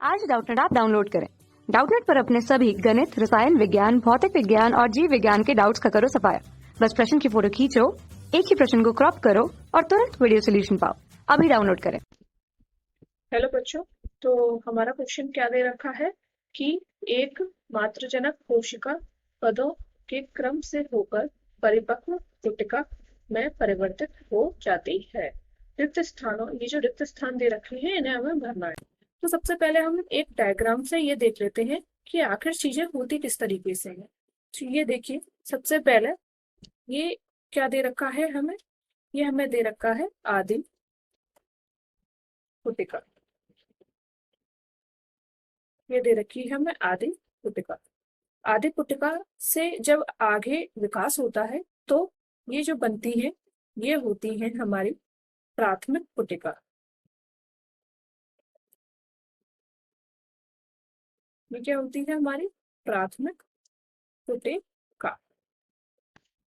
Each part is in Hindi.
आज डाउटनेट ऐप डाउनलोड करें। डाउटनेट पर अपने सभी गणित, रसायन विज्ञान, भौतिक विज्ञान और जीव विज्ञान के डाउट्स का करो सफाया। बस प्रश्न की फोटो खींचो, एक ही प्रश्न को क्रॉप करो और तुरंत वीडियो सोल्यूशन पाओ। अभी डाउनलोड करें। हेलो बच्चों, तो हमारा क्वेश्चन क्या दे रखा है कि एक मात्रजनक कोशिका पदों के क्रम से होकर परिपक्व गुटिका में परिवर्तित हो जाती है। रिक्त स्थानों, ये जो रिक्त स्थान दे रखे हैं इन्हें हमें भरना है। तो सबसे पहले हम एक डायग्राम से ये देख लेते हैं कि आखिर चीजें होती किस तरीके से हैं। तो ये देखिए, सबसे पहले ये क्या दे रखा है हमें, ये हमें दे रखा है आदिम गुटिका। ये दे रखी है हमें आदि पुटिका। आदि पुटिका से जब आगे विकास होता है तो ये जो बनती है ये होती है हमारी प्राथमिक पुटिका। ये क्या होती है हमारी प्राथमिक पुटिका।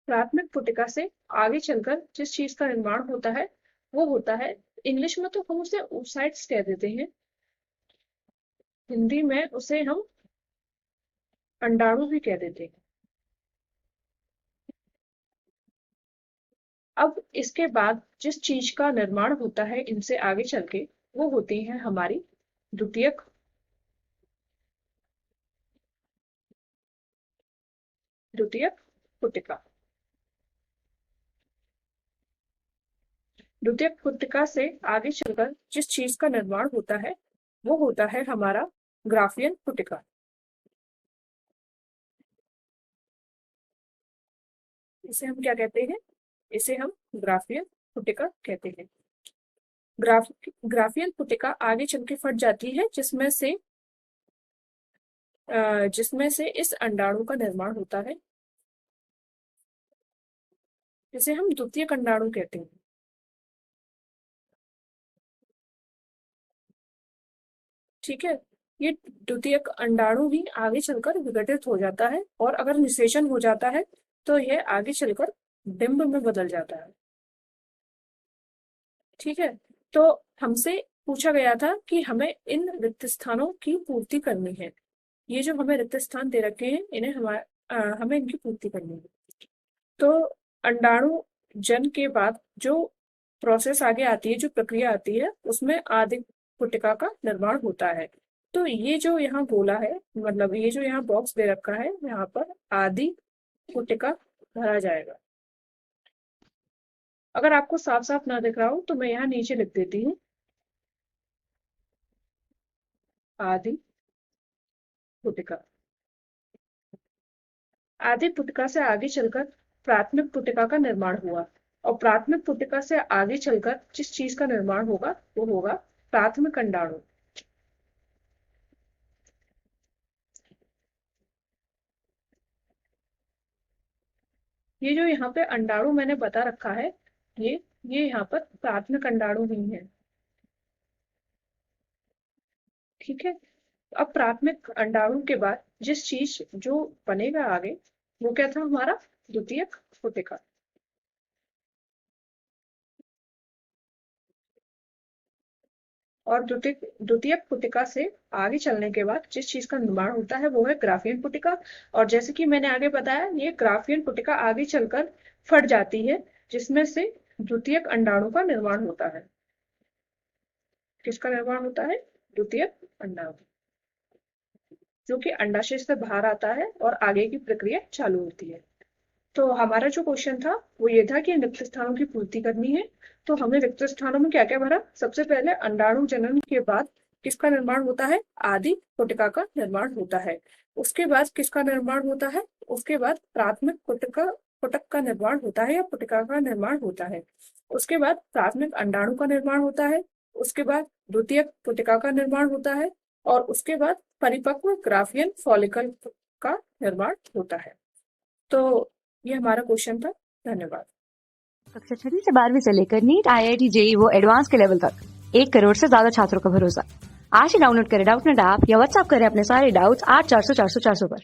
प्राथमिक पुटिका से आगे चलकर जिस चीज का निर्माण होता है वो होता है, इंग्लिश में तो हम उसे oocytes कह देते हैं, हिंदी में उसे हम अंडाणु भी कह देते हैं। अब इसके बाद जिस चीज का निर्माण होता है इनसे आगे चल के वो होती है हमारी द्वितीयक पुटिका। द्वितीयक पुटिका से आगे चलकर जिस चीज का निर्माण होता है वो होता है हमारा ग्राफियन पुटिका। इसे हम क्या कहते हैं, इसे हम ग्राफियन पुटिका कहते हैं। ग्राफियन पुटिका आगे चल के फट जाती है जिसमें से इस अंडाणु का निर्माण होता है, जिसे हम द्वितीयक अंडाणु कहते हैं। ठीक है, ये द्वितीयक अंडाणु ही आगे चलकर विघटित हो जाता है और अगर निषेचन हो जाता है तो यह आगे चलकर डिंब में बदल जाता है। ठीक है, तो हमसे पूछा गया था कि हमें इन रिक्त स्थानों की पूर्ति करनी है। ये जो हमें रिक्त स्थान दे रखे हैं इन्हें हमें इनकी पूर्ति करनी है। तो अंडाणु जन के बाद जो प्रोसेस आगे आती है, जो प्रक्रिया आती है, उसमें आदि पुटिका का निर्माण होता है। तो ये जो यहाँ गोला है, मतलब ये जो यहाँ बॉक्स दे रखा है, यहाँ पर आदि पुटिका भरा जाएगा। अगर आपको साफ साफ ना दिख रहा हो तो मैं यहाँ नीचे लिख देती हूँ, आदि पुटिका। आदि पुटिका से आगे चलकर प्राथमिक पुटिका का निर्माण हुआ और प्राथमिक पुटिका से आगे चलकर जिस चीज का निर्माण होगा वो होगा प्राथमिक अंडाणु। ये जो यहाँ पे अंडाणु मैंने बता रखा है, ये यहाँ पर प्राथमिक अंडाणु ही है। ठीक है, अब प्राथमिक अंडाणु के बाद जिस चीज जो बनेगा आगे वो क्या था, हमारा द्वितीयक पुटिका। और द्वितीयक पुटिका से आगे चलने के बाद जिस चीज का निर्माण होता है वो है ग्राफियन पुटिका। और जैसे कि मैंने आगे बताया, ये ग्राफियन पुटिका आगे चलकर फट जाती है जिसमें से द्वितीयक अंडाणु का निर्माण होता है। किसका निर्माण होता है, द्वितीयक अंडाणु, जो कि अंडाशय से बाहर आता है और आगे की प्रक्रिया चालू होती है। तो हमारा जो क्वेश्चन था वो ये था कि रिक्त स्थानों की पूर्ति करनी है। तो हमने रिक्त स्थानों में क्या क्या भरा, सबसे पहले अंडाणु जनन के बाद किसका निर्माण होता है, आदि पुटिका का निर्माण होता है। उसके बाद किसका निर्माण होता है, उसके बाद प्राथमिक पुटक का निर्माण होता है या पुटिका का निर्माण होता है। उसके बाद प्राथमिक अंडाणु का निर्माण होता है। उसके बाद द्वितीयक पुटिका का निर्माण होता है और उसके बाद परिपक्व ग्राफियन फॉलिकल का निर्माण होता है। तो ये हमारा क्वेश्चन था। धन्यवाद। कक्षा 6 से 12वीं से लेकर नीट, IIT, JEE वो एडवांस के लेवल तक 1 करोड़ से ज्यादा छात्रों का भरोसा। आज ही डाउनलोड करें डाउटनेट ऐप या व्हाट्सएप करें अपने सारे डाउट्स 8400 400 400 पर।